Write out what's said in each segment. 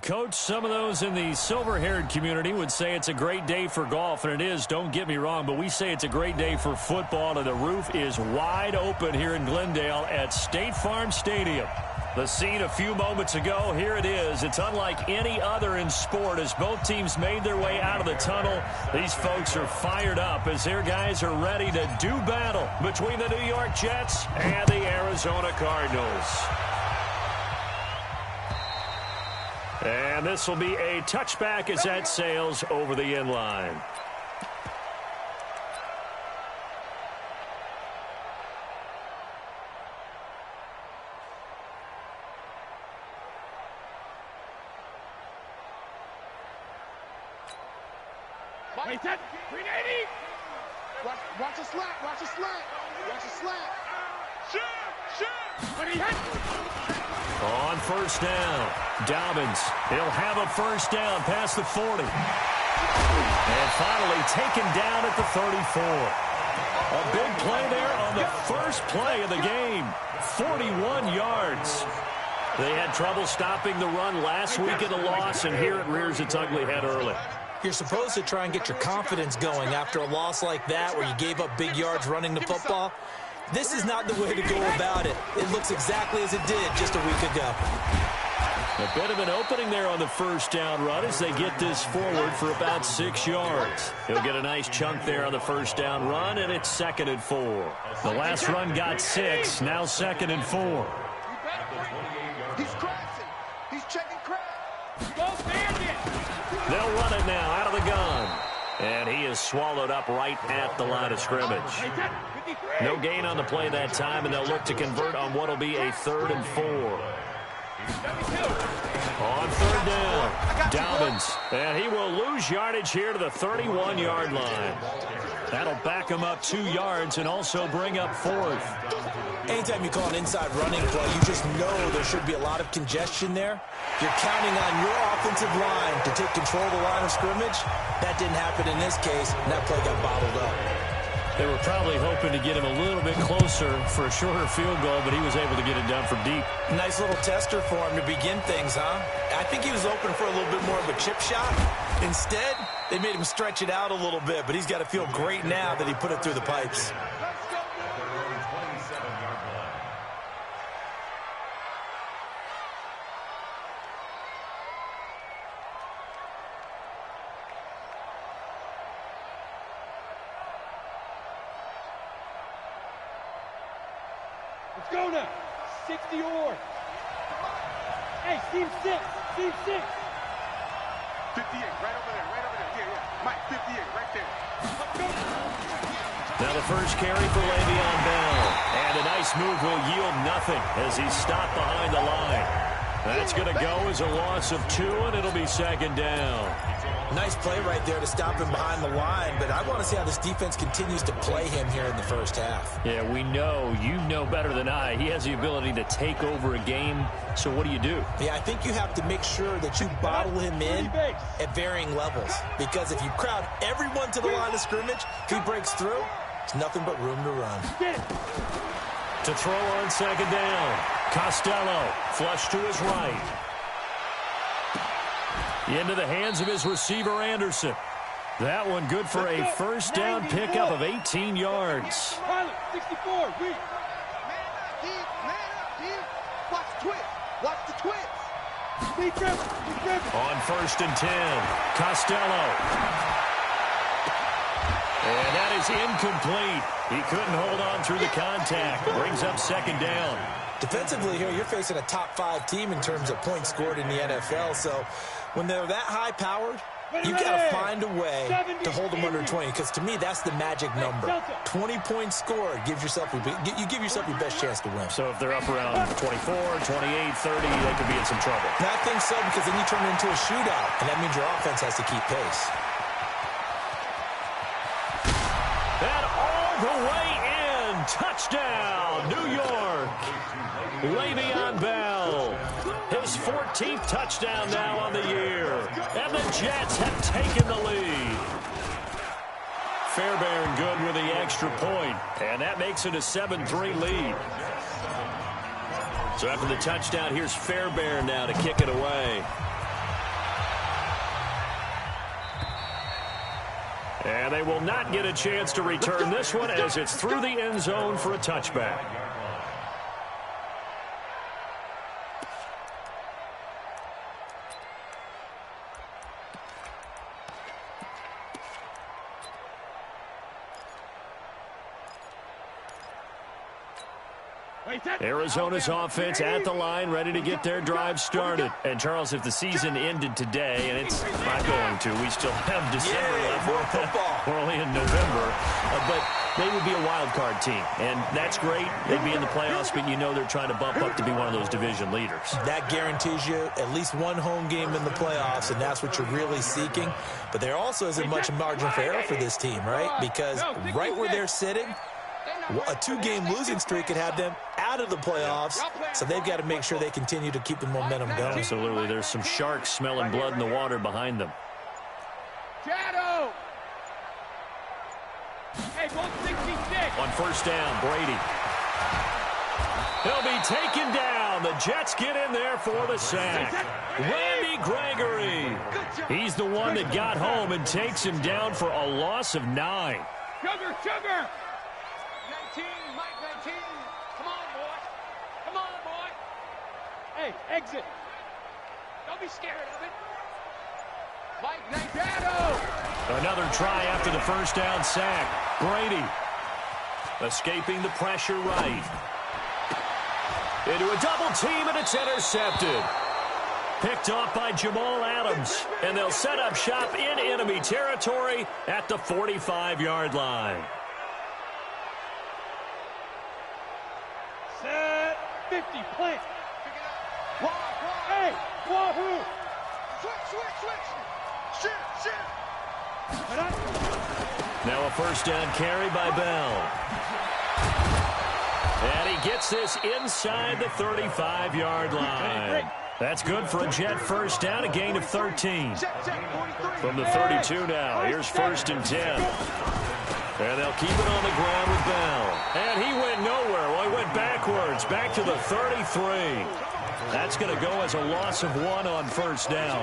Coach, some of those in the silver-haired community would say it's a great day for golf, and it is, don't get me wrong, but we say it's a great day for football, and the roof is wide open here in Glendale at State Farm Stadium. The scene a few moments ago, here it is. It's unlike any other in sport as both teams made their way out of the tunnel. These folks are fired up as their guys are ready to do battle between the New York Jets and the Arizona Cardinals. And this will be a touchback as that sails over the end line. Watch a slant, watch a slant, watch a slant. On first down, Dobbins. He'll have a first down past the 40. And finally taken down at the 34. A big play there on the first play of the game. 41 yards. They had trouble stopping the run last week in the loss, and here it rears its ugly head early. You're supposed to try and get your confidence going after a loss like that where you gave up big yards running the football. This is not the way to go about it. It looks exactly as it did just a week ago. A bit of an opening there on the first down run as they get this forward for about 6 yards. He'll get a nice chunk there on the first down run, and it's 2nd and 4. The last run got 6, now 2nd and 4. He's crossing. He's checking crap. Go Bandit. They'll run it now out of the gun. And he is swallowed up right at the line of scrimmage. No gain on the play that time, and they'll look to convert on what will be a 3rd and 4. On 3rd down, Dobbins. And he will lose yardage here to the 31-yard line. That'll back him up 2 yards and also bring up 4th. Anytime you call an inside running play, you just know there should be a lot of congestion there. You're counting on your offensive line to take control of the line of scrimmage. That didn't happen in this case, and that play got bottled up. They were probably hoping to get him a little bit closer for a shorter field goal, but he was able to get it done from deep. Nice little tester for him to begin things, huh? I think he was open for a little bit more of a chip shot. Instead, they made him stretch it out a little bit, but he's got to feel great now that he put it through the pipes. Let's go now. 60 or. Hey, team 6. Team 6. 58, right over there, right over there. Yeah. Mike, 58, right there. Now the first carry for Le'Veon Bell. And a nice move will yield nothing as he's stopped behind the line. That's going to go as a loss of 2, and it'll be 2nd down. Nice play right there to stop him behind the line, but I want to see how this defense continues to play him here in the first half. Yeah, we know, you know better than I, he has the ability to take over a game, so what do you do? Yeah, I think you have to make sure that you bottle him in at varying levels, because if you crowd everyone to the line of scrimmage, if he breaks through, it's nothing but room to run. To throw on 2nd down, Costello, flush to his right. Into the hands of his receiver, Anderson. That one good for a first down pickup of 18 yards. Pilot, 64, read. Watch the twist. Watch the twist. On 1st and 10, Costello. And that is incomplete. He couldn't hold on through the contact. Brings up 2nd down. Defensively here, you're facing a top 5 team in terms of points scored in the NFL, so when they're that high-powered, you got to find a way to hold them under 20, because to me, that's the magic number. 20 points scored, you give yourself your best chance to win. So if they're up around 24, 28, 30, they could be in some trouble. And I think so, because then you turn it into a shootout, and that means your offense has to keep pace. And all the way in, touchdown, New York. Le'Veon Bell, his 14th touchdown now on the year, and the Jets have taken the lead. Fairbairn good with the extra point, and that makes it a 7-3 lead. So after the touchdown, here's Fairbairn now to kick it away. And they will not get a chance to return this one as it's through the end zone for a touchback. Arizona's offense at the line, ready to get their drive started. And, Charles, if the season ended today, and it's not going to, we still have December left. We're only in November. But they would be a wild card team, and that's great. They'd be in the playoffs, but you know they're trying to bump up to be one of those division leaders. That guarantees you at least one home game in the playoffs, and that's what you're really seeking. But there also isn't much margin for error for this team, right? Because right where they're sitting, a 2-game losing streak could have them out of the playoffs, so they've got to make sure they continue to keep the momentum going. Absolutely. There's some sharks smelling blood in the water behind them. Shadow! Hey, 166. On first down, Brady. He'll be taken down. The Jets get in there for the sack. Randy Gregory. He's the one that got home and takes him down for a loss of 9. Sugar, sugar! 19, Mike 19. Come on, boy. Come on, boy. Hey, exit. Don't be scared of it. Mike 19. Shadow! Another try after the first down sack. Brady escaping the pressure right. Into a double team, and it's intercepted. Picked off by Jamal Adams, and they'll set up shop in enemy territory at the 45-yard line. Set 50, plant. Hey, wahoo! Switch. Now a first down carry by Bell. And he gets this inside the 35-yard line. That's good for a Jet first down, a gain of 13. From the 32 now, here's 1st and 10. And they'll keep it on the ground with Bell. And he went nowhere. Well, he went backwards, back to the 33. That's going to go as a loss of 1 on first down.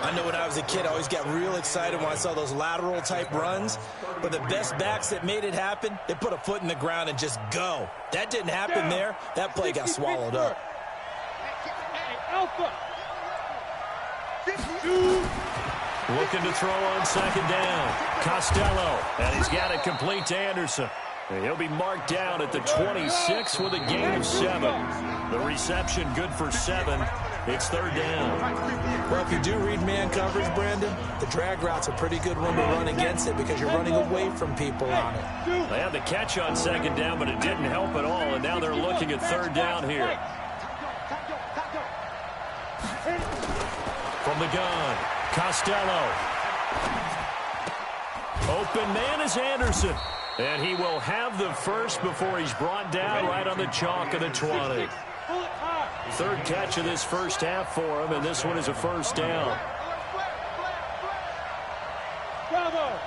I know when I was a kid, I always got real excited when I saw those lateral-type runs. But the best backs that made it happen, they put a foot in the ground and just go. That didn't happen there. That play got swallowed up. Alpha. Looking to throw on second down. Costello, and he's got it complete to Anderson. And he'll be marked down at the 26 with a gain of 7. The reception good for 7. It's 3rd down. Well, if you do read man coverage, Brandon, the drag route's a pretty good one to run against it because you're running away from people on it. They had the catch on second down, but it didn't help at all, and now they're looking at 3rd down here. From the gun, Costello. Open man is Anderson. And he will have the first before he's brought down right on the chalk of the 20. 3rd catch of this first half for him, and this one is a first down. Bravo.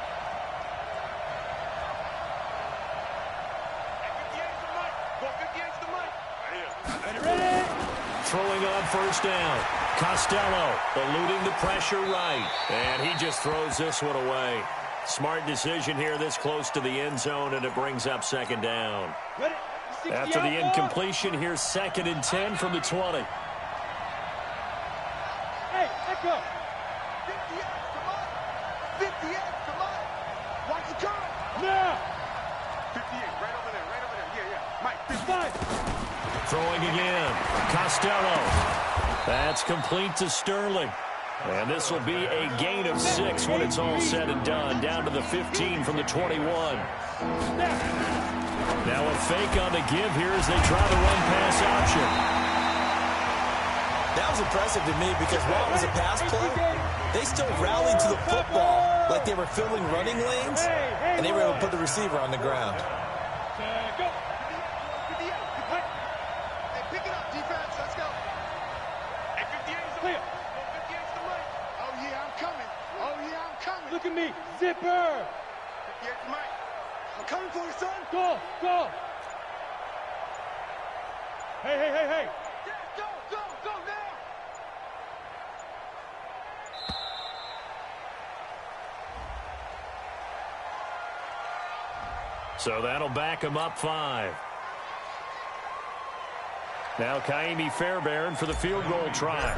Throwing on first down. Costello eluding the pressure right. And he just throws this one away. Smart decision here this close to the end zone, and it brings up 2nd down. After the incompletion, here's 2nd and 10 from the 20. Hey, Echo. 58, come on. Watch the curve. Now. 58, right over there. Yeah. Mike, 55. Throwing again. Costello. That's complete to Sterling. And this will be a gain of 6 when it's all said and done. Down to the 15 from the 21. Now a fake on the give here as they try the run-pass option. That was impressive to me because while it was a pass play, they still rallied to the football like they were filling running lanes, and they were able to put the receiver on the ground. Go. Hey, pick it up, defense. Let's go. Hey, 58 is the Clear. 58 is the mic. Oh, yeah, I'm coming. Look at me. Zipper. 58 for it, son. Go, go. Hey, hey, hey, hey. Go, go, go now. So that'll back him up 5. Now Kaimi Fairbairn for the field goal try.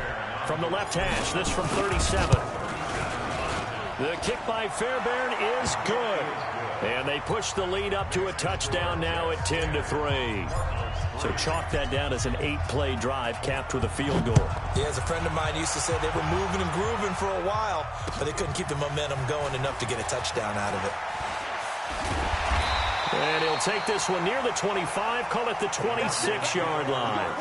From the left hash, this from 37. The kick by Fairbairn is good. And they push the lead up to a touchdown now at 10-3. So chalk that down as an 8-play drive capped with a field goal. Yeah, as a friend of mine used to say, they were moving and grooving for a while, but they couldn't keep the momentum going enough to get a touchdown out of it. And he'll take this one near the 25, call it the 26-yard line.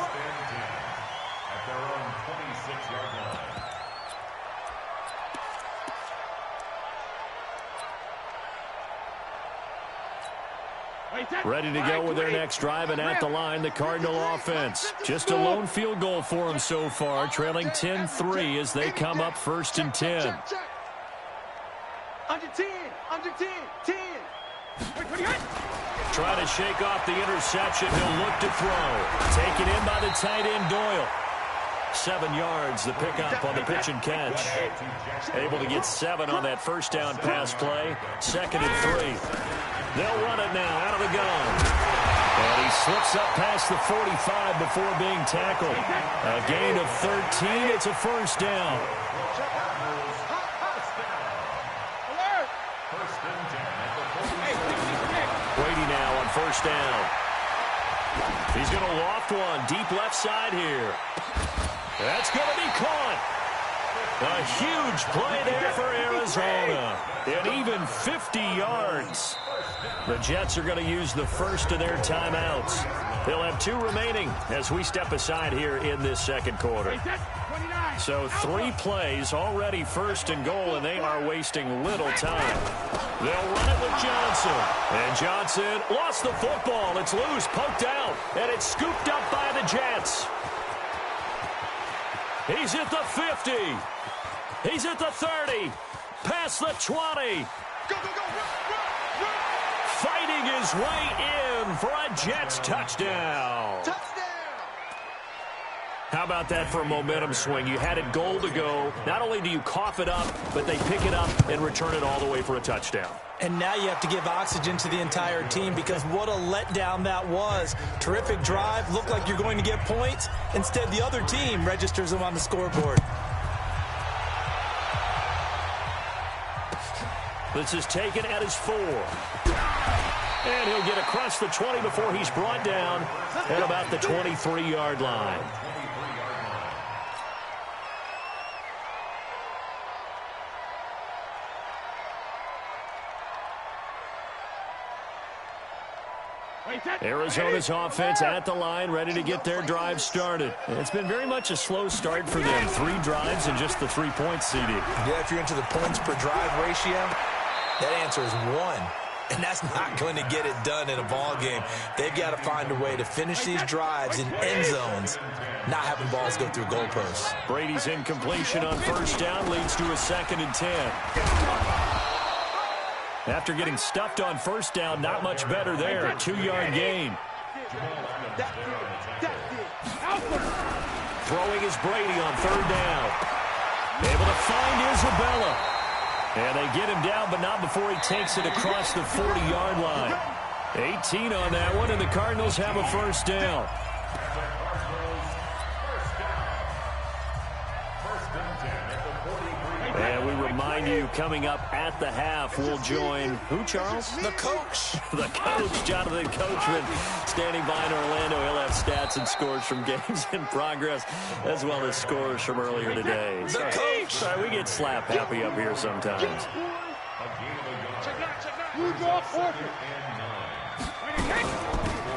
Ready to go with their next drive, and at the line, the Cardinal offense. Just a lone field goal for them so far, trailing 10-3 as they come up 1st and 10. Under 10, under 10, 10. Trying to shake off the interception. He'll look to throw. Taken in by the tight end, Doyle. 7 yards, the pickup on the pitch and catch. Able to get 7 on that first down pass play. 2nd and 3. They'll run it now out of the gun. And he slips up past the 45 before being tackled. A gain of 13. It's a first down. Brady now on first down. He's going to loft one deep left side here. That's going to be caught. A huge play there for Arizona. And even 50 yards. The Jets are going to use the first of their timeouts. They'll have 2 remaining as we step aside here in this second quarter. So 3 plays already 1st and goal, and they are wasting little time. They'll run it with Johnson. And Johnson lost the football. It's loose, poked out, and it's scooped up by the Jets. He's at the 50. He's at the 30. Past the 20. Go, go, go. Run. Fighting his way in for a Jets touchdown. How about that for a momentum swing? You had it goal to go. Not only do you cough it up, but they pick it up and return it all the way for a touchdown. And now you have to give oxygen to the entire team because what a letdown that was. Terrific drive. Looked like you're going to get points. Instead, the other team registers them on the scoreboard. This is taken at his 4. And he'll get across the 20 before he's brought down at about the 23-yard line. Arizona's offense at the line, ready to get their drive started. It's been very much a slow start for them. 3 drives and just the 3 points, CD. Yeah, if you're into the points per drive ratio, that answer is 1. And that's not going to get it done in a ball game. They've got to find a way to finish these drives in end zones, not having balls go through goalposts. Brady's incompletion on first down leads to a 2nd and 10. After getting stuffed on first down, not much better there. A 2-yard gain. Throwing is Brady on 3rd down. Able to find Isabella. And they get him down, but not before he takes it across the 40-yard line. 18 on that one, and the Cardinals have a first down. And we remind you, coming up at the half, we'll join who, Charles? The coach. The coach, Jonathan Coachman, standing by in Orlando. He'll have stats and scores from games in progress, as well as scores from earlier today. The coach. Sorry, we get slap happy up here sometimes.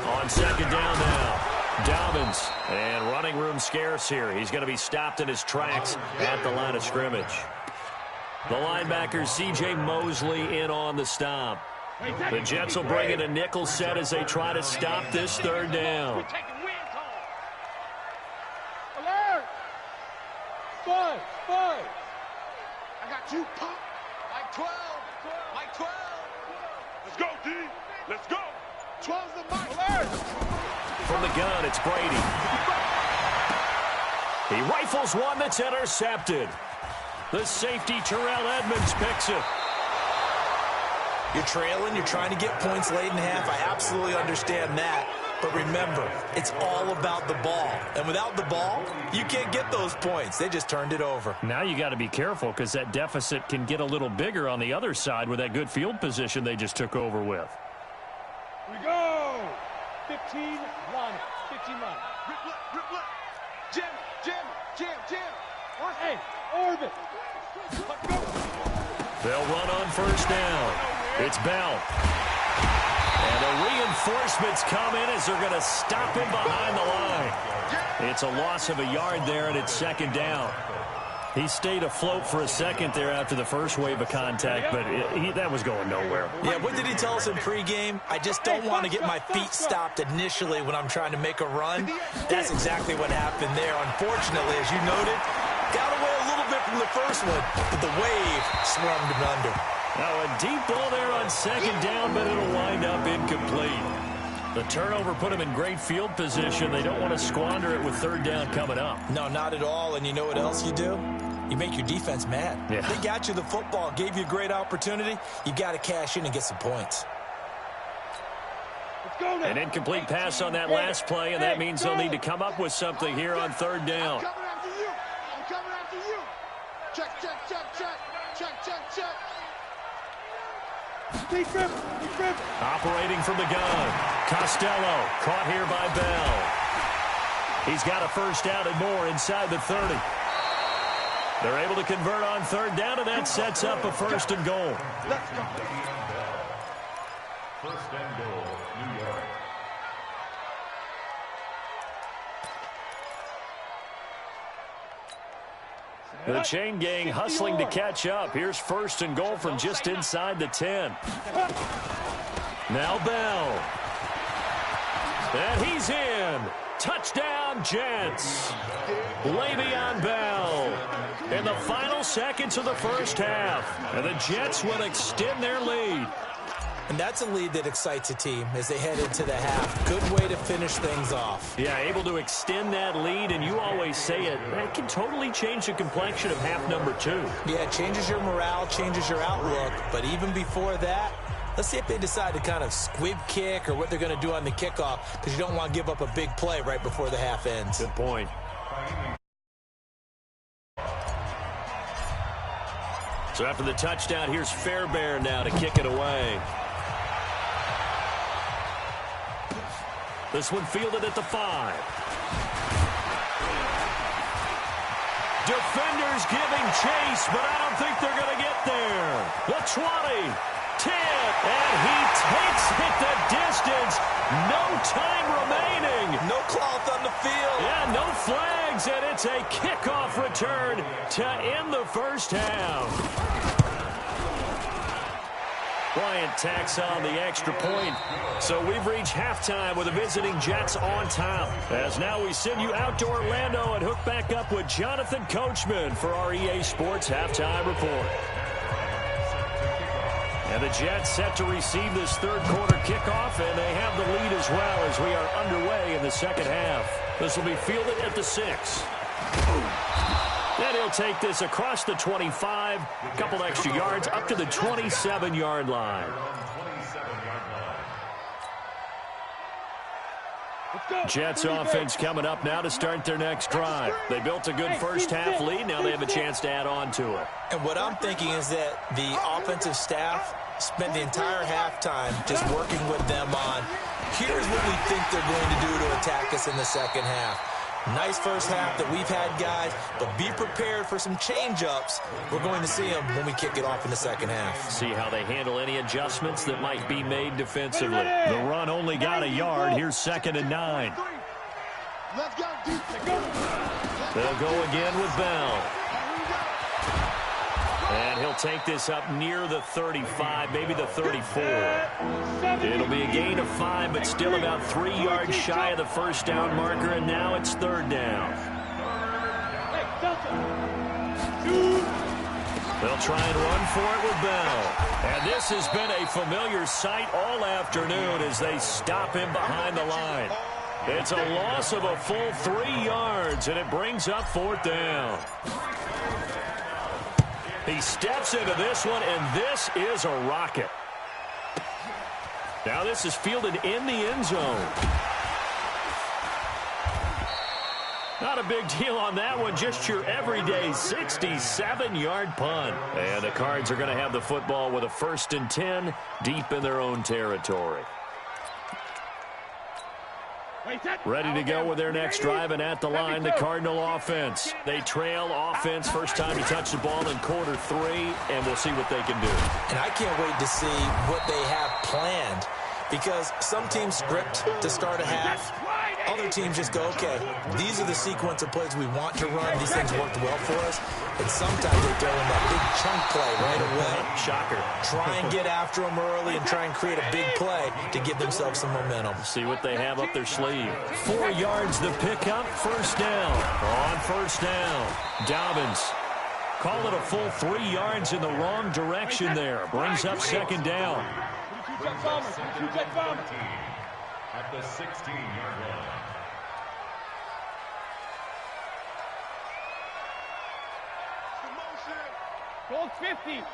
On 2nd down now. Dobbins, and running room scarce here. He's going to be stopped in his tracks at the line of scrimmage. The linebacker, C.J. Mosley, in on the stop. The Jets will bring in a nickel set as they try to stop this 3rd down. Alert! 5. I got you, pop. Like 12. Like 12. Let's go, D. Let's go. 12's the mark. Alert. From the gun, it's Brady. He rifles one that's intercepted. The safety, Terrell Edmonds, picks it. You're trailing. You're trying to get points late in half. I absolutely understand that. But remember, it's all about the ball. And without the ball, you can't get those points. They just turned it over. Now you got to be careful because that deficit can get a little bigger on the other side with that good field position they just took over with. We go. 15 line. 15 line. Rip left. Jam. Hey, orbit. They'll run on first down. It's Bell. And the reinforcements come in as they're going to stop him behind the line. It's a loss of a yard there, and it's second down. He stayed afloat for a second there after the first wave of contact, but that was going nowhere. Yeah, what did he tell us in pregame? I just don't want to get my feet stopped initially when I'm trying to make a run. That's exactly what happened there. Unfortunately, as you noted, got away a little bit from the first one, but the wave swarmed him under. Now a deep ball there on second down, but it'll wind up incomplete. The turnover put him in great field position. They don't want to squander it with third down coming up. No, not at all. And you know what else you do? You make your defense mad. Yeah. They got you the football, gave you a great opportunity. You got to cash in and get some points. Let's go now. An incomplete pass on that last play, and that means they'll need to come up with something here on third down. I'm coming after you. Check. Defib. Operating from the gun. Costello caught here by Bell. He's got a first down and more inside the 30. They're able to convert on third down, and that sets up a first and goal. Let's go. First and goal, New York. The chain gang hustling to catch up. Here's first and goal from just inside the 10. Now Bell. And he's in. Touchdown, Jets. Le'Veon Bell in the final seconds of the first half. And the Jets will extend their lead. And that's a lead that excites a team as they head into the half. Good way to finish things off. Yeah, able to extend that lead, and you always say it, that can totally change the complexion of half number 2. Yeah, it changes your morale, changes your outlook. But even before that, let's see if they decide to kind of squib kick or what they're going to do on the kickoff, because you don't want to give up a big play right before the half ends. Good point. So after the touchdown, here's Fairbairn now to kick it away. This one fielded at the 5. Defenders giving chase, but I don't think they're going to get there. The 20, 10, and he takes it the distance. No time remaining. No cloth on the field. Yeah, no flags, and it's a kickoff return to end the first half. Bryant tacks on the extra point. So we've reached halftime with the visiting Jets on top. As now we send you out to Orlando and hook back up with Jonathan Coachman for our EA Sports Halftime Report. And the Jets set to receive this third quarter kickoff, and they have the lead as well as we are underway in the second half. This will be fielded at the 6. And he'll take this across the 25, a couple extra yards, up to the 27-yard line. Jets offense coming up now to start their next drive. They built a good first half lead. Now they have a chance to add on to it. And what I'm thinking is that the offensive staff spent the entire halftime just working with them on, here's what we think they're going to do to attack us in the second half. Nice first half that we've had, guys, but be prepared for some change-ups. We're going to see them when we kick it off in the second half. See how they handle any adjustments that might be made defensively. The run only got a yard. Here's 2nd and 9. Let's go. They'll go again with Bell. And he'll take this up near the 35, maybe the 34. It'll be a gain of 5, but still about 3 yards shy of the first down marker, and now it's third down. They'll try and run for it with Bell. And this has been a familiar sight all afternoon as they stop him behind the line. It's a loss of a full 3 yards, and it brings up 4th down. He steps into this one, and this is a rocket. Now this is fielded in the end zone. Not a big deal on that one, just your everyday 67-yard punt. And the Cards are going to have the football with a 1st and 10 deep in their own territory. Ready to go with their next drive, and at the line, the Cardinal offense. They trail offense, first time to touch the ball in quarter 3, and we'll see what they can do. And I can't wait to see what they have planned, because some teams script to start a half. Other teams just go, okay, these are the sequence of plays we want to run. These things worked well for us. And sometimes they throw in that big chunk play right away. Shocker. Try and get after them early and try and create a big play to give themselves some momentum. See what they have up their sleeve. 4 yards the pickup, 1st down. On 1st down, Dobbins. Call it a full 3 yards in the wrong direction there. Brings up 2nd down. At the 16-yard line. Gold 50. Mike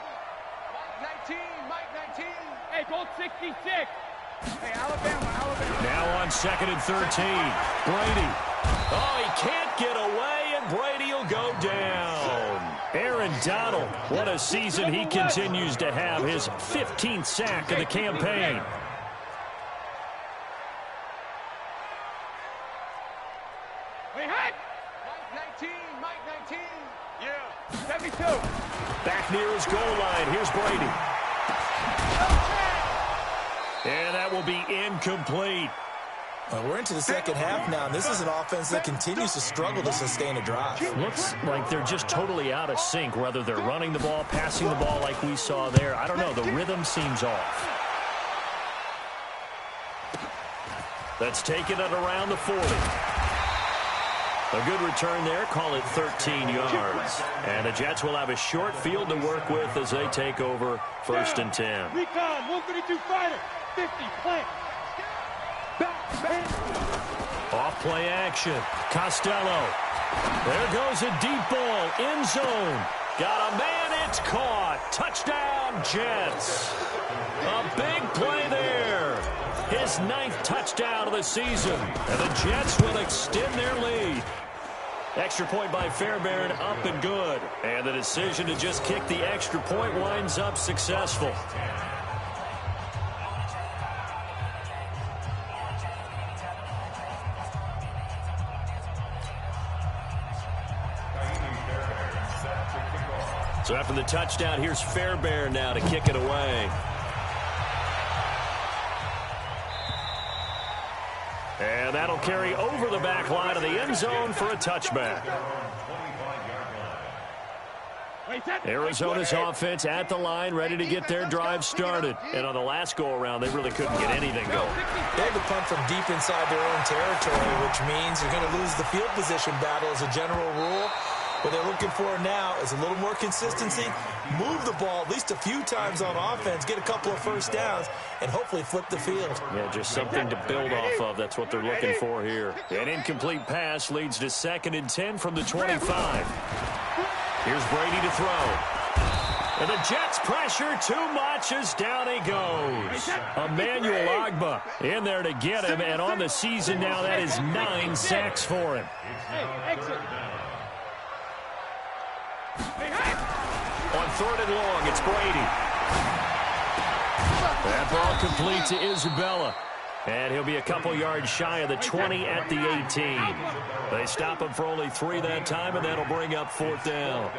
19, Mike 19. Hey, gold 66. Hey, Alabama. Now on 2nd and 13. Brady. Oh, he can't get away, and Brady will go down. Aaron Donald, what a season he continues to have. His 15th sack of the campaign. Mike 19. Yeah. 72. Back near his goal line. Here's Brady. And that will be incomplete. Well, we're into the second half now, and this is an offense that continues to struggle to sustain a drive. Looks like they're just totally out of sync, whether they're running the ball, passing the ball like we saw there. I don't know. The rhythm seems off. Let's take it at around the 40. A good return there. Call it 13 yards. And the Jets will have a short field to work with as they take over 1st and 10. Recon, 132 fighter. 50, plant. Off play action. Costello. There goes a deep ball. End zone. Got a man. It's caught. Touchdown, Jets. A big play there. His 9th touchdown of the season. And the Jets will extend their lead. Extra point by Fairbairn, up and good. And the decision to just kick the extra point winds up successful. So after the touchdown, here's Fairbairn now to kick it away. And that'll carry over the back line of the end zone for a touchback. Arizona's offense at the line, ready to get their drive started. And on the last go-around, they really couldn't get anything going. They had to punt from deep inside their own territory, which means you're going to lose the field position battle as a general rule. What they're looking for now is a little more consistency, move the ball at least a few times on offense, get a couple of 1st downs, and hopefully flip the field. Yeah, just something to build off of. That's what they're looking for here. An incomplete pass leads to 2nd and 10 from the 25. Here's Brady to throw. And the Jets pressure too much as down he goes. Emmanuel Ogbah in there to get him, and on the season now, that is 9 sacks for him. Exit. On 3rd and long, it's Brady. That ball complete to Isabella. And he'll be a couple yards shy of the 20 at the 18. They stop him for only 3 that time, and that'll bring up 4th down.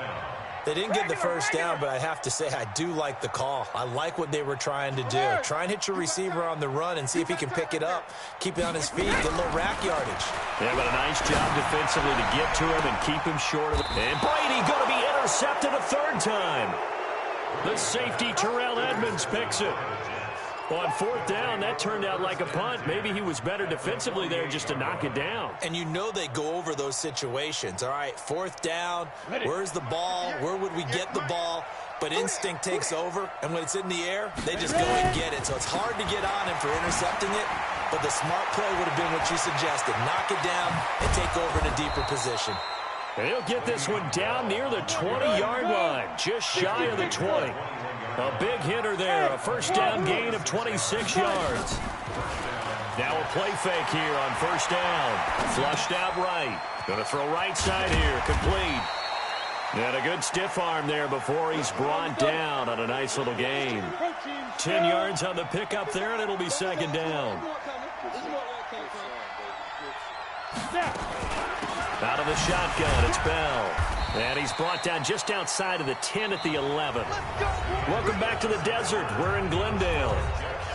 They didn't get the 1st down, but I have to say I do like the call. I like what they were trying to do. Try and hit your receiver on the run and see if he can pick it up, keep it on his feet, get a little rack yardage. Yeah, but a nice job defensively to get to him and keep him short of it. And Brady going to be intercepted a 3rd time. The safety, Terrell Edmonds, picks it. On fourth down, that turned out like a punt. Maybe he was better defensively there just to knock it down. And you know they go over those situations. All right, fourth down, where's the ball? Where would we get the ball? But instinct takes over, and when it's in the air, they just go and get it. So it's hard to get on him for intercepting it, but the smart play would have been what you suggested. Knock it down and take over in a deeper position. And he'll get this one down near the 20-yard line, just shy of the 20. A big hitter there, a first down gain of 26 yards. Now a play fake here on first down. Flushed out right. Going to throw right side here, complete. And a good stiff arm there before he's brought down on a nice little gain. 10 yards on the pickup there, and it'll be second down. Out of the shotgun, it's Bell. And he's brought down just outside of the 10 at the 11. Welcome back to the desert. We're in Glendale.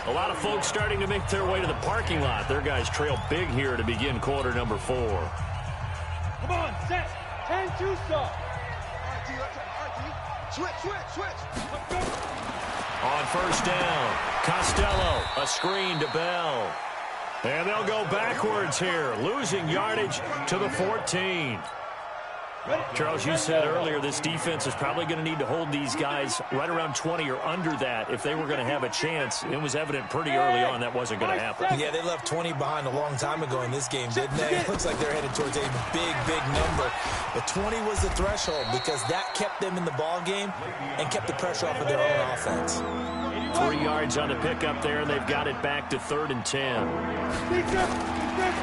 A lot of folks starting to make their way to the parking lot. Their guys trail big here to begin quarter number 4. Come on, set. 10-2 stop. Switch. On first down, Costello, a screen to Bell. And they'll go backwards here, losing yardage to the 14. Charles, you said earlier this defense is probably going to need to hold these guys right around 20 or under that if they were going to have a chance. It was evident pretty early on that wasn't going to happen. Yeah, they left 20 behind a long time ago in this game, didn't they? It looks like they're headed towards a big number. But 20 was the threshold because that kept them in the ball game and kept the pressure off of their own offense. 3 yards on the pickup there, and they've got it back to 3rd and 10.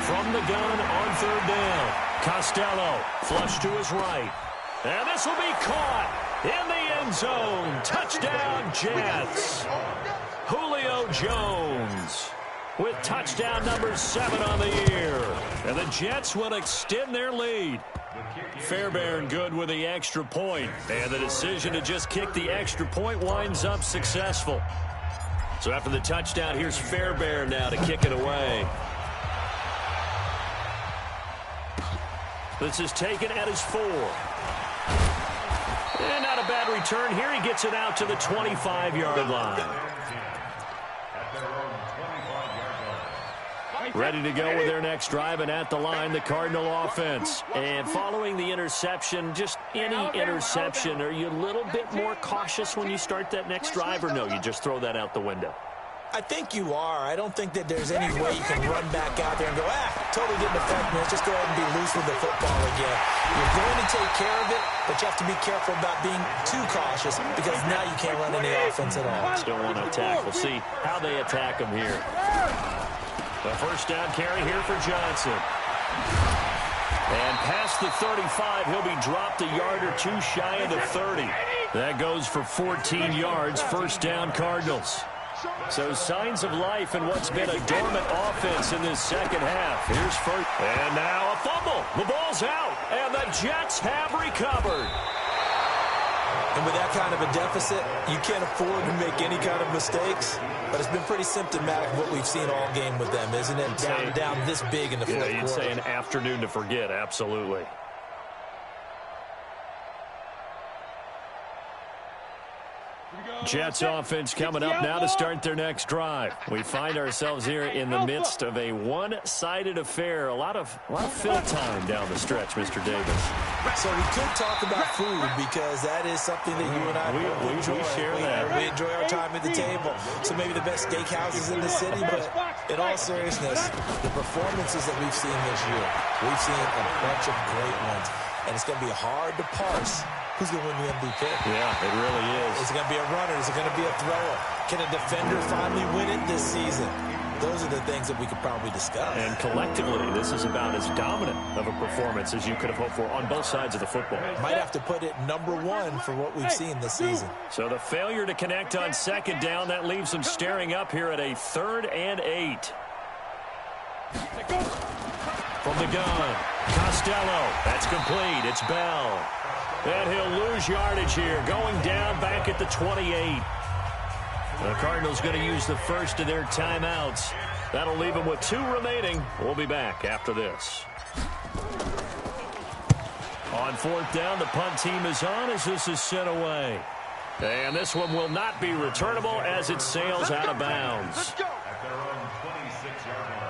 From the gun on third down, Costello flush to his right. And this will be caught in the end zone. Touchdown, Jets. Julio Jones with touchdown number 7 on the year. And the Jets will extend their lead. Fairbairn good with the extra point. And the decision to just kick the extra point winds up successful. So after the touchdown, here's Fairbairn now to kick it away. This is taken at his 4. And not a bad return here. He gets it out to the 25-yard line. Ready to go with their next drive, and at the line, the Cardinal offense. And following the interception, just any interception, are you a little bit more cautious when you start that next drive, or no, you just throw that out the window? I think you are. I don't think that there's any way you can run back out there and go, totally didn't affect me. Let's just go ahead and be loose with the football again. You're going to take care of it, but you have to be careful about being too cautious because now you can't run any offense at all. Still want to attack. We'll see how they attack him here. The first down carry here for Johnson. And past the 35, he'll be dropped a yard or two shy of the 30. That goes for 14 yards, first down Cardinals. So signs of life in what's been a dormant offense in this second half. Here's first. And now a fumble. The ball's out. And the Jets have recovered. And with that kind of a deficit, you can't afford to make any kind of mistakes. But it's been pretty symptomatic of what we've seen all game with them, isn't it? Down this big in the fourth quarter. You'd say an afternoon to forget, absolutely. Jets offense coming up now to start their next drive. We find ourselves here in the midst of a one-sided affair. A lot of fill time down the stretch, Mr. Davis. So we could talk about food because that is something that you and I enjoy. We share that. We enjoy our time at the table. So maybe the best steakhouses in the city, but in all seriousness, the performances that we've seen this year, we've seen a bunch of great ones. And it's going to be hard to parse who's going to win the MVP. Yeah, it really is. Is it going to be a runner? Is it going to be a thrower? Can a defender finally win it this season? Those are the things that we could probably discuss. And collectively, this is about as dominant of a performance as you could have hoped for on both sides of the football. Might have to put it number 1 for what we've seen this season. So the failure to connect on second down, that leaves them staring up here at a 3rd and 8. From the gun, Costello. That's complete. It's Bell. And he'll lose yardage here, going down back at the 28. The Cardinals going to use the first of their timeouts. That'll leave them with 2 remaining. We'll be back after this. On 4th down, the punt team is on as this is sent away. And this one will not be returnable as it sails out of bounds. At their own 26-yard line.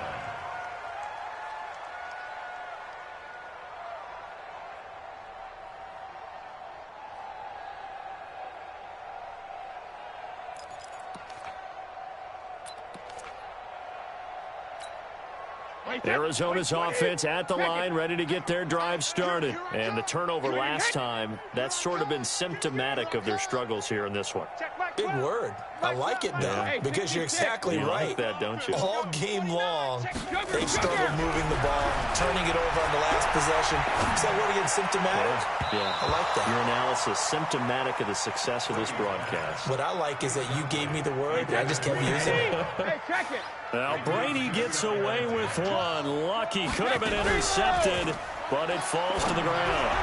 Arizona's offense at the line, ready to get their drive started. And the turnover last time, that's sort of been symptomatic of their struggles here in this one. Big word. I like it, though, because you're exactly you right. Like that, don't you? All game long, they've struggled moving the ball, turning it over on the last possession. Is that word again, symptomatic? Yeah. I like that. Your analysis, symptomatic of the success of this broadcast. What I like is that you gave me the word, and I just kept using it. Now, Brady gets away with one. Lucky, could have been intercepted, but it falls to the ground.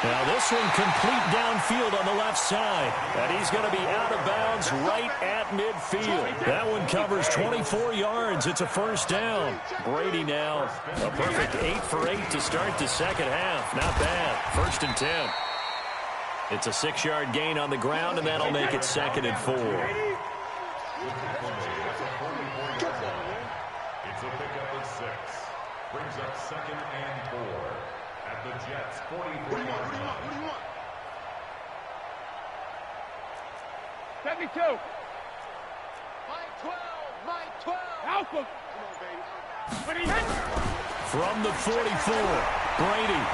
Now, this one complete downfield on the left side. And he's going to be out of bounds right at midfield. That one covers 24 yards. It's a first down. Brady now a perfect 8 for 8 to start the second half. Not bad. 1st and 10. It's a 6-yard gain on the ground, and that'll make it 2nd and 4. It's a pickup of 6. Brings up 2nd and 4. At the Jets' 44-yard line. 72. Mike 12. Mike 12. Alpha. But he hit. From the 44, Brady.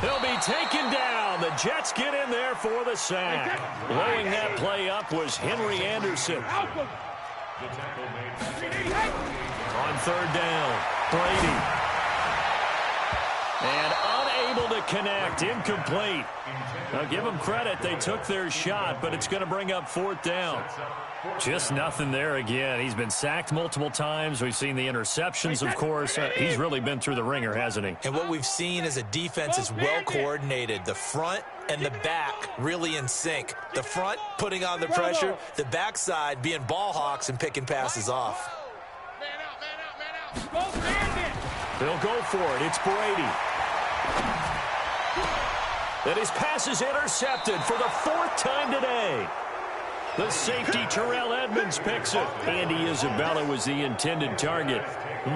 He'll be taken down. The Jets get in there for the sack. Blowing that play up was Henry Anderson. Alpha. The tackle made. On 3rd down, Brady. And unable to connect, incomplete. Now give them credit, they took their shot, but it's going to bring up 4th down. Just nothing there again. He's been sacked multiple times. We've seen the interceptions, of course. He's really been through the ringer, hasn't he? And what we've seen is a defense is well coordinated. The front and the back really in sync. The front putting on the pressure, the backside being ball hawks and picking passes off. Man out, man out, man out. Go Brandon. They'll go for it. It's Brady. And his pass is intercepted for the 4th time today. The safety, Terrell Edmonds, picks it. Andy Isabella was the intended target.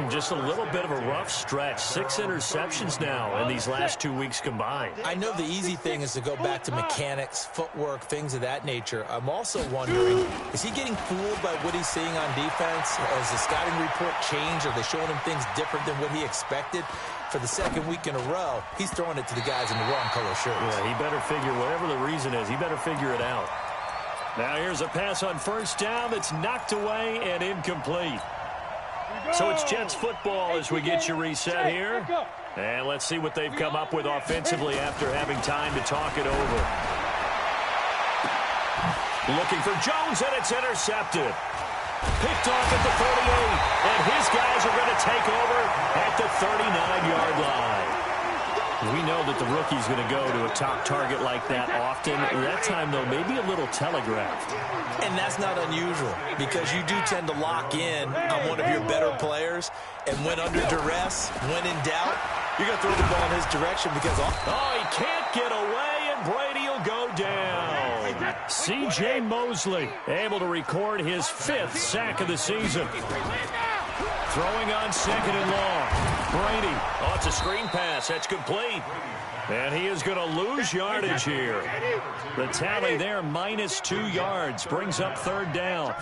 Just a little bit of a rough stretch. 6 interceptions now in these last 2 weeks combined. I know the easy thing is to go back to mechanics, footwork, things of that nature. I'm also wondering, is he getting fooled by what he's seeing on defense? Has the scouting report changed? Are they showing him things different than what he expected? For the 2nd week in a row, he's throwing it to the guys in the wrong color shirts. Yeah, he better figure, whatever the reason is, he better figure it out. Now here's a pass on 1st down that's knocked away and incomplete. So it's Jets football as we get you reset here. And let's see what they've come up with offensively after having time to talk it over. Looking for Jones, and it's intercepted. Picked off at the 38, and his guys are going to take over at the 39-yard line. We know that the rookie's going to go to a top target like that often. That time, though, maybe a little telegraphed. And that's not unusual because you do tend to lock in on one of your better players. And when under duress, when in doubt, you're going to throw the ball in his direction because... Oh, he can't get away, and Brady will go down. C.J. Mosley able to record his 5th sack of the season. Throwing on 2nd and long. Brady. Oh, it's a screen pass. That's complete. And he is going to lose yardage here. The tally there, -2 yards. Brings up 3rd down.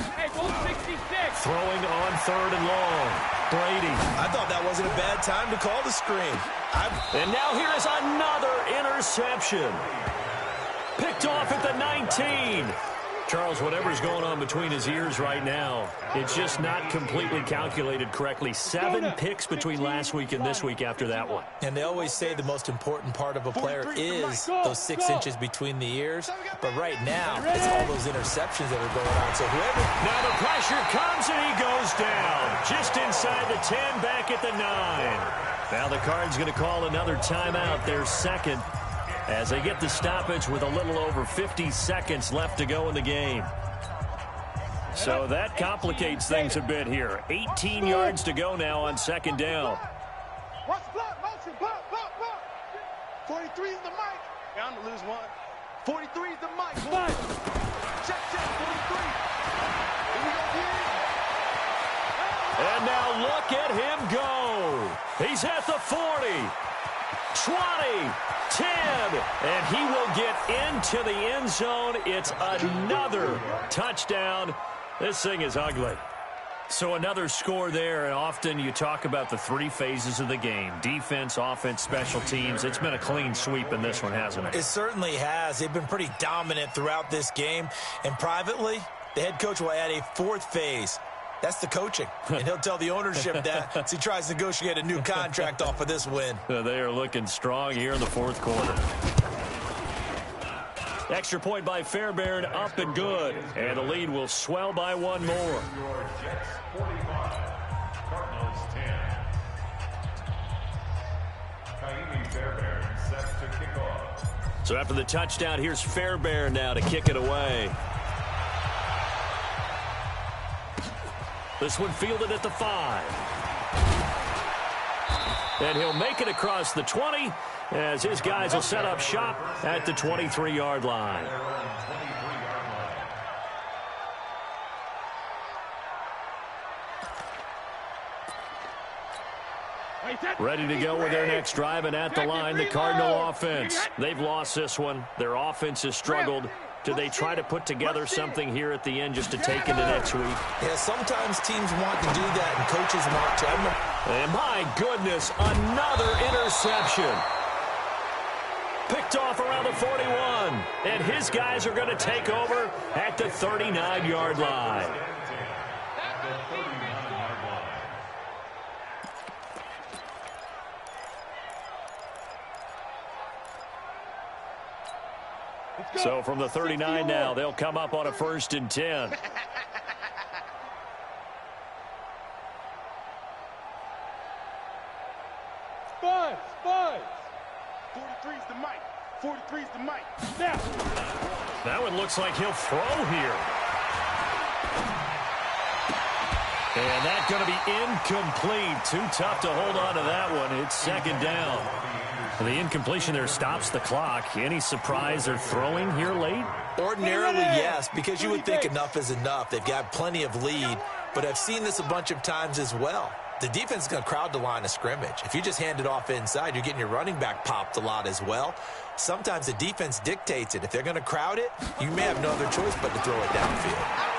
Throwing on 3rd and long. Brady. I thought that wasn't a bad time to call the screen. And now here is another interception. Picked off at the 19. Charles, whatever's going on between his ears right now, it's just not completely calculated correctly. 7 picks between last week and this week after that one. And they always say the most important part of a player is those 6 inches between the ears. But right now, it's all those interceptions that are going on. So whoever... Now the pressure comes and he goes down. Just inside the 10, back at the 9. Now the Cards going to call another timeout, their 2nd. As they get the stoppage with a little over 50 seconds left to go in the game. So that complicates things a bit here. 18 yards to go now on 2nd down. Watch block, motion, block. 43 is the mic. Bound to lose one. 43 is the mic. Come on. Check, 43. Here we go, kid. And now look at him go. He's at the 40, 20, 10, and he will get into the end zone. It's another touchdown. This thing is ugly. So another score there, and often you talk about the three phases of the game: defense, offense, special teams. It's been a clean sweep in this one, hasn't it? It certainly has. They've been pretty dominant throughout this game. And privately, the head coach will add a fourth phase. That's the coaching. And he'll tell the ownership that as he tries to negotiate a new contract off of this win. They are looking strong here in the fourth quarter. Extra point by Fairbairn, up and good. And the lead will swell by one more. Your Jets 45, Cardinals 10. Kaimi Fairbairn set to kick off. So after the touchdown, here's Fairbairn now to kick it away. This one fielded at the 5. And he'll make it across the 20 as his guys will set up shop at the 23-yard line. Ready to go with their next drive, and at the line, the Cardinal offense. They've lost this one. Their offense has struggled. Do they try to put together something here at the end just to take into next week? Yeah, sometimes teams want to do that, and coaches want to. And my goodness, another interception. Picked off around the 41. And his guys are going to take over at the 39-yard line. So from the 39 now, they'll come up on a 1st and 10. Spud. 43's the mic. 43's the mic. Now. That one looks like he'll throw here. And that's going to be incomplete. Too tough to hold on to that one. It's second down. The incompletion there stops the clock. Any surprise they're throwing here late? Ordinarily, yes, because you would think enough is enough. They've got plenty of lead, but I've seen this a bunch of times as well. The defense is going to crowd the line of scrimmage. If you just hand it off inside, you're getting your running back popped a lot as well. Sometimes the defense dictates it. If they're going to crowd it, you may have no other choice but to throw it downfield.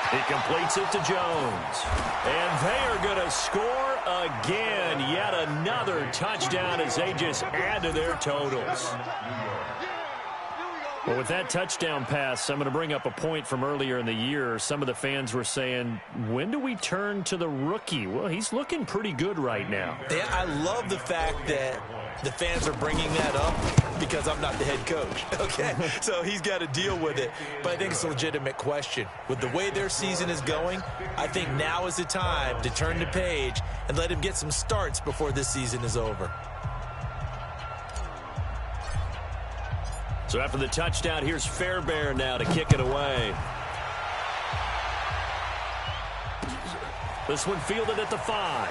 He completes it to Jones. And they are going to score again. Yet another touchdown as they just add to their totals. Well, with that touchdown pass, I'm going to bring up a point from earlier in the year. Some of the fans were saying, when do we turn to the rookie? Well, he's looking pretty good right now. Yeah, I love the fact that the fans are bringing that up because I'm not the head coach, okay? So he's got to deal with it. But I think it's a legitimate question. With the way their season is going, I think now is the time to turn the page and let him get some starts before this season is over. So after the touchdown, here's Fairbairn now to kick it away. This one fielded at the 5.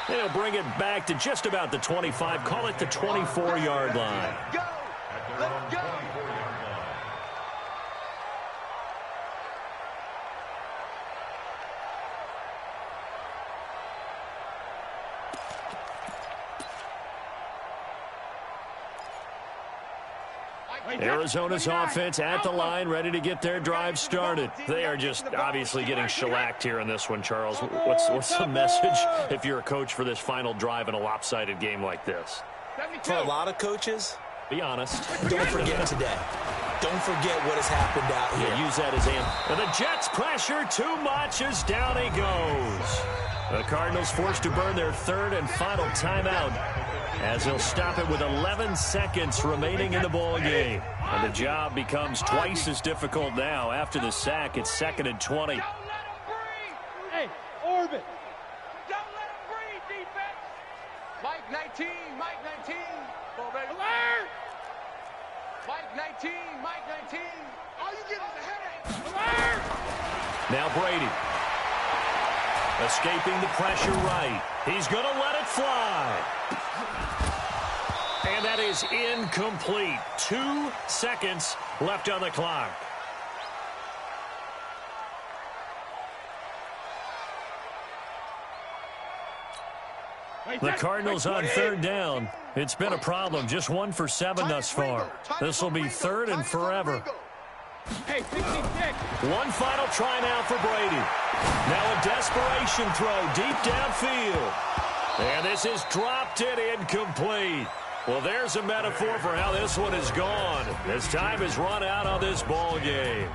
And he'll bring it back to just about the 25. Call it the 24-yard line. Go! Let's go! Arizona's offense at the line, ready to get their drive started. They are just obviously getting shellacked here in this one, Charles. What's the message if you're a coach for this final drive in a lopsided game like this? For a lot of coaches, be honest. don't forget today. Don't forget what has happened out here. Yeah, use that as ammo. And the Jets pressure too much as down he goes. The Cardinals forced to burn their third and final timeout, as he'll stop it with 11 seconds remaining in the ball game. And the job becomes twice as difficult now. After the sack, it's 2nd and 20. Hey, orbit. Don't let him breathe, defense. Mike 19, Mike 19. Ball baby. Alert! Mike 19, Mike 19. All you get is a headache. Alert! Now Brady. Escaping the pressure right. He's going to let it fly. And that is incomplete. 2 seconds left on the clock. The Cardinals on third down. It's been a problem. Just 1 for 7 thus far. This will be third and forever. Hey, 66. One final try now for Brady. Now a desperation throw deep downfield. And this is dropped it incomplete. Well, there's a metaphor for how this one is gone. As time has run out on this ball game.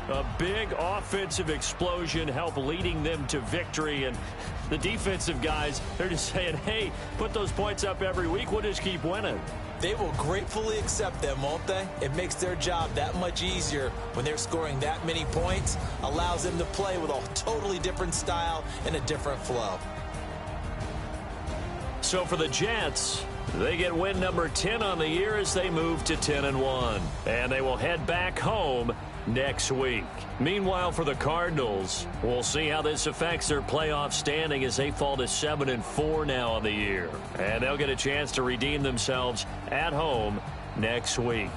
A big offensive explosion helped leading them to victory. And the defensive guys, they're just saying, hey, put those points up every week. We'll just keep winning. They will gratefully accept them, won't they? It makes their job that much easier when they're scoring that many points. Allows them to play with a totally different style and a different flow. So for the Jets, they get win number 10 on the year as they move to 10-1. And they will head back home next week. Meanwhile, for the Cardinals, we'll see how this affects their playoff standing as they fall to 7-4 now on the year. And they'll get a chance to redeem themselves at home next week.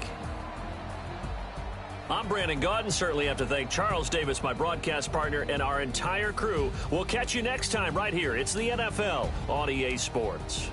I'm Brandon Gaudin. Certainly have to thank Charles Davis, my broadcast partner, and our entire crew. We'll catch you next time right here. It's the NFL on EA Sports.